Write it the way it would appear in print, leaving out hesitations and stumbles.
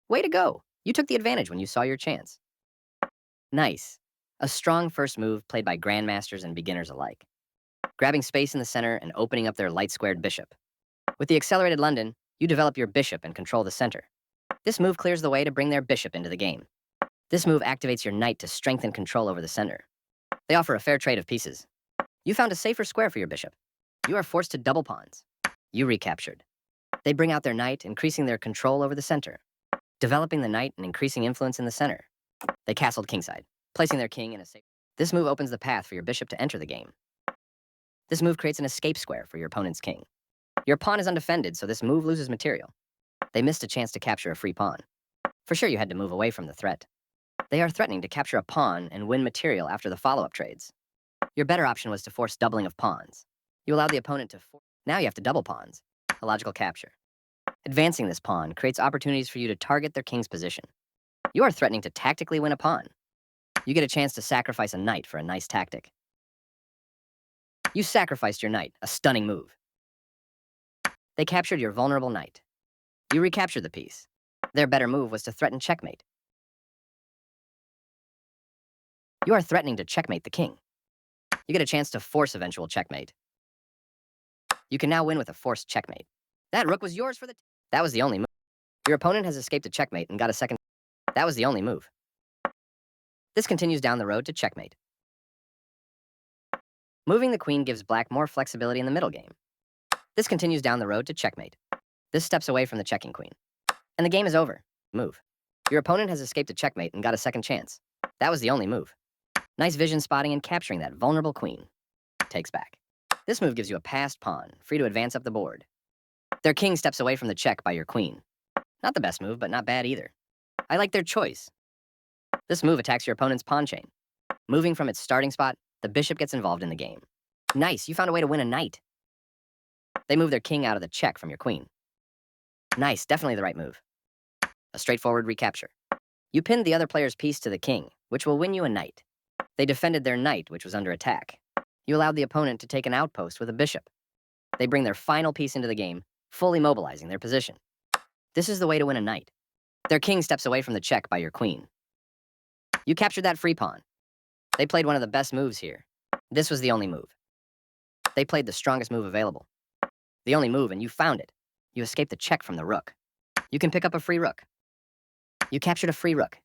Way to go! You took the advantage when you saw your chance. Nice. A strong first move played by grandmasters and beginners alike, grabbing space in the center and opening up their light-squared bishop. With the accelerated London, you develop your bishop and control the center. This move clears the way to bring their bishop into the game. This move activates your knight to strengthen control over the center. They offer a fair trade of pieces. You found a safer square for your bishop. You are forced to double pawns. You recaptured. They bring out their knight, increasing their control over the center, developing the knight and increasing influence in the center. They castled kingside, placing their king in a safe. This move opens the path for your bishop to enter the game. This move creates an escape square for your opponent's king. Your pawn is undefended, so this move loses material. They missed a chance to capture a free pawn. For sure, you had to move away from the threat. They are threatening to capture a pawn and win material after the follow-up trades. Your better option was to force doubling of pawns. You allowed the opponent to now you have to double pawns. A logical capture. Advancing this pawn creates opportunities for you to target their king's position. You are threatening to tactically win a pawn. You get a chance to sacrifice a knight for a nice tactic. You sacrificed your knight, a stunning move. They captured your vulnerable knight. You recaptured the piece. Their better move was to threaten checkmate. You are threatening to checkmate the king. You get a chance to force eventual checkmate. You can now win with a forced checkmate. That rook was yours for the... That was the only move. Your opponent has escaped a checkmate and got a second... That was the only move. This continues down the road to checkmate. Moving the queen gives black more flexibility in the middle game. This continues down the road to checkmate. This steps away from the checking queen. And the game is over. Move. Your opponent has escaped a checkmate and got a second chance. That was the only move. Nice vision spotting and capturing that vulnerable queen. Takes back. This move gives you a passed pawn, free to advance up the board. Their king steps away from the check by your queen. Not the best move, but not bad either. I like their choice. This move attacks your opponent's pawn chain. Moving from its starting spot, the bishop gets involved in the game. Nice, you found a way to win a knight. They move their king out of the check from your queen. Nice, definitely the right move. A straightforward recapture. You pinned the other player's piece to the king, which will win you a knight. They defended their knight, which was under attack. You allowed the opponent to take an outpost with a bishop. They bring their final piece into the game, fully mobilizing their position. This is the way to win a knight. Their king steps away from the check by your queen. You captured that free pawn. They played one of the best moves here. This was the only move. They played the strongest move available. The only move, and you found it. You escaped the check from the rook. You can pick up a free rook. You captured a free rook.